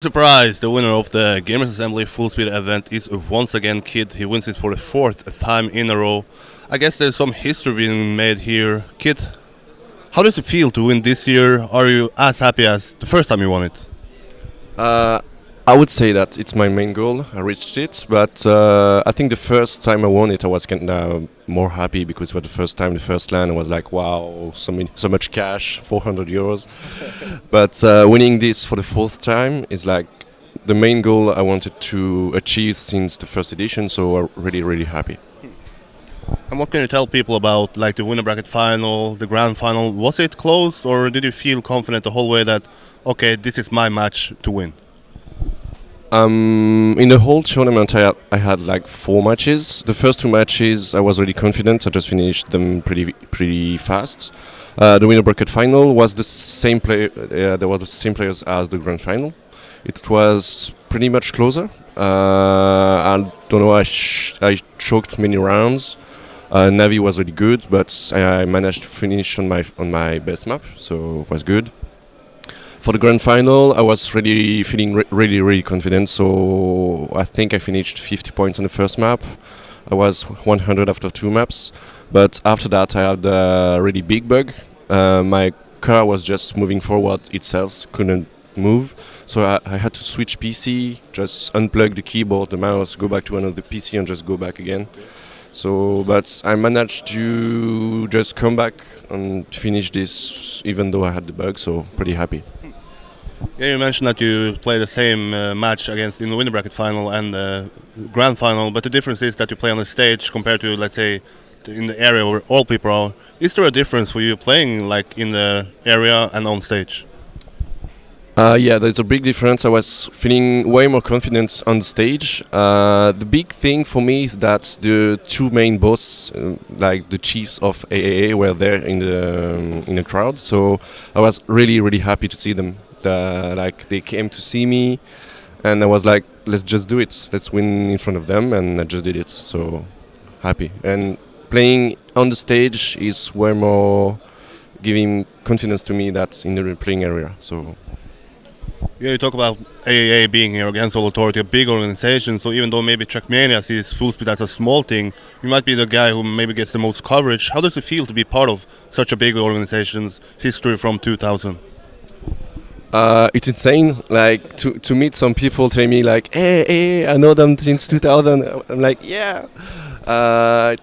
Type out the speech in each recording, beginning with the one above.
Surprise! The winner of the Gamers Assembly Full Speed event is once again KiD. He wins it for the fourth time in a row. I guess there's some history being made here. KiD, how does it feel to win this year? Are you as happy as the first time you won it? Uh, I would say that it's my main goal. I reached it, but I think the first time I won it, I was kind of more happy because for the first time, the first land, I was like, wow, so much cash, 400 euros. But winning this for the fourth time is like the main goal I wanted to achieve since the first edition. So I'm really happy. And what can you tell people about like the winner bracket final, the grand final? Was it close, or did you feel confident the whole way that okay, this is my match to win? In the whole tournament, I had like 4 matches. The first 2 matches, I was really confident. I just finished them pretty fast. The winner bracket final was the same play. There were the same players as the grand final. It was pretty much closer. I don't know. I choked many rounds. Navi was really good, but I managed to finish on my best map, so it was good. For the grand final, I was really feeling really confident. So I think I finished 50 points on the first map. I was 100 after 2 maps, but after that I had a really big bug. My car was just moving forward itself, couldn't move. So I had to switch PC, just unplug the keyboard, the mouse, go back to another PC, and just go back again. So, but I managed to just come back and finish this, even though I had the bug. So pretty happy. Yeah, you mentioned that you play the same match against in the winner bracket final and the grand final, but the difference is that you play on the stage compared to, let's say, in the area where all people are. Is there a difference for you playing like in the area and on stage? Yeah, there's a big difference. I was feeling way more confident on stage. The big thing for me is that the 2 main boss, like the chiefs of AAA, were there in the crowd. So I was really happy to see them. Like they came to see me, and I was like, let's just do it. Let's win in front of them, and I just did it. So happy. And playing on the stage is way more giving confidence to me that in the playing area. So. Yeah, you talk about AAA being here against All Authority, a big organization. So even though maybe Trackmania sees full speed as a small thing, you might be the guy who maybe gets the most coverage. How does it feel to be part of such a big organization's history from 2000? It's insane. Like to meet some people telling me like, hey, I know them since 2000. I'm like, yeah. I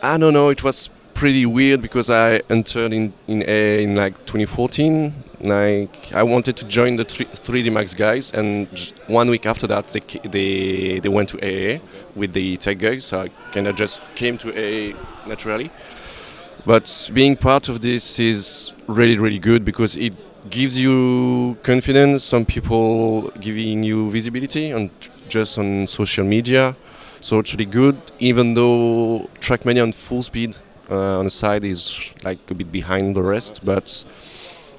don't know. It was pretty weird because I entered in like 2014. Like I wanted to join the 3D Max guys, and 1 week after that they went to AA with the tech guys. So I kind of just came to AA naturally. But being part of this is really good because it gives you confidence. Some people giving you visibility just on social media, so it's really good. Even though Trackmania on full speed on the side is like a bit behind the rest, but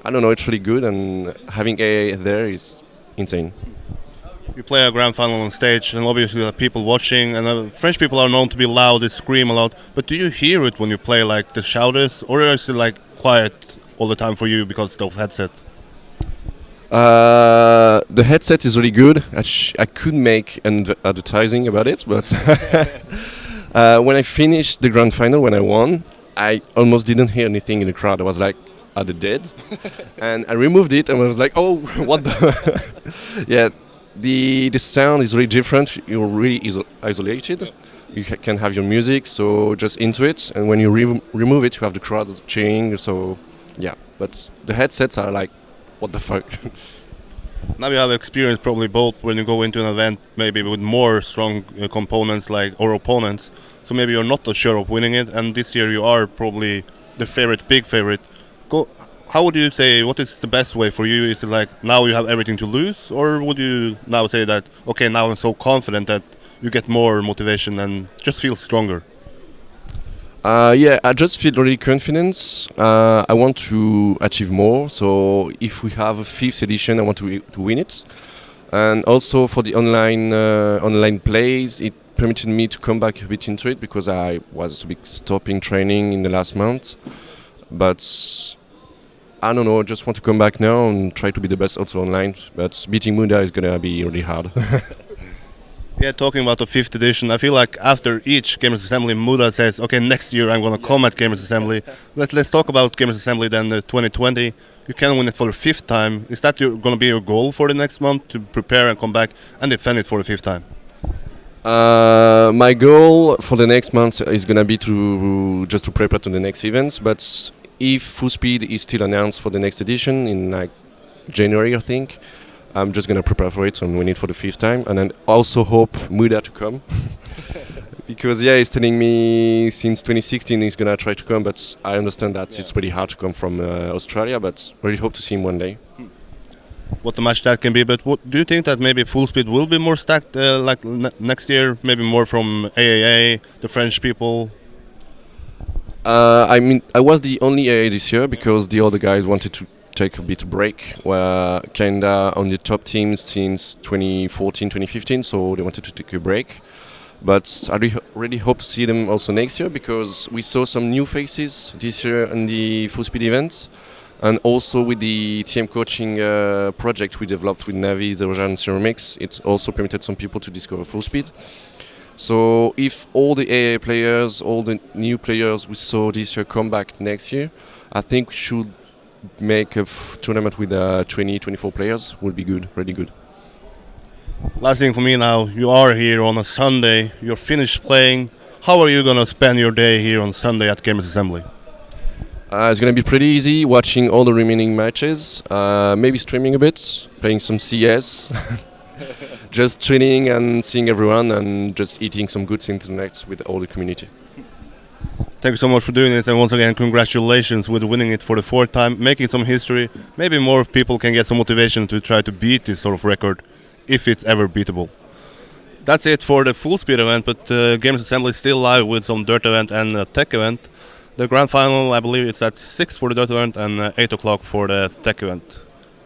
I don't know, it's really good, and having AA there is insane. You play a grand final on stage, and obviously there are people watching, and French people are known to be loud, they scream a lot. But do you hear it when you play like the shouters, or is it like quiet all the time for you because of headset? The headset is really good. I could make an advertising about it, but when I finished the grand final, when I won, I almost didn't hear anything in the crowd. I was like, are they dead? And I removed it, and I was like, oh, what the? Yeah, the sound is really different. You're really isolated. You can have your music, so just into it. And when you remove it, you have the crowd cheering. So, yeah. But the headsets are like, what the fuck? Now you have experience probably both when you go into an event, maybe with more strong components like or opponents. So maybe you're not so sure of winning it, and this year you are probably the favorite, big favorite. How would you say, what is the best way for you? Is it like now you have everything to lose, or would you now say that, okay, now I'm so confident that you get more motivation and just feel stronger? Yeah, I just feel really confident. I want to achieve more. So if we have a 5th edition, I want to win it. And also for the online plays, it permitted me to come back a bit into it because I was a bit stopping training in the last month. But I don't know. I just want to come back now and try to be the best also online. But beating Muda is gonna be really hard. Yeah, talking about the 5th edition, I feel like after each Gamers Assembly, Muda says, okay, next year I'm going to come at Gamers Assembly. Let's talk about Gamers Assembly then, 2020. You can win it for the 5th time. Is that going to be your goal for the next month, to prepare and come back and defend it for the 5th time? My goal for the next month is gonna be to just to prepare to the next events. But if Full Speed is still announced for the next edition in like January, I think, I'm just gonna prepare for it and win it for the 5th time, and then also hope Muda to come. Because he's telling me since 2016 he's gonna try to come, but I understand that it's pretty hard to come from Australia. But really hope to see him one day. What the match that can be, but what, do you think that maybe Full Speed will be more stacked like next year? Maybe more from AAA, the French people. I mean, I was the only AA this year because the other guys wanted to take a bit of break. We're kinda on the top teams since 2014, 2015, so they wanted to take a break. But I really hope to see them also next year, because we saw some new faces this year in the Full Speed events, and also with the TM coaching project we developed with Navi, Zerojan, and Ceramics, it also permitted some people to discover Full Speed. So if all the AA players, all the new players we saw this year come back next year, I think we should make a tournament with 20, 24 players. Would be good, really good. Last thing for me now, you are here on a Sunday, you're finished playing. How are you going to spend your day here on Sunday at Gamers Assembly? It's going to be pretty easy, watching all the remaining matches, maybe streaming a bit, playing some CS, just training and seeing everyone, and just eating some good internet with all the community. Thank you so much for doing this, and once again, congratulations with winning it for the 4th time, making some history. Maybe more people can get some motivation to try to beat this sort of record, if it's ever beatable. That's it for the Full Speed event, but Gamers Assembly is still live with some Dirt event and a Tech event. The grand final, I believe it's at 6 for the Dirt event and 8 o'clock for the Tech event.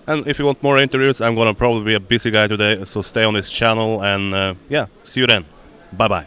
And if you want more interviews, I'm going to probably be a busy guy today, so stay on this channel, and see you then. Bye-bye.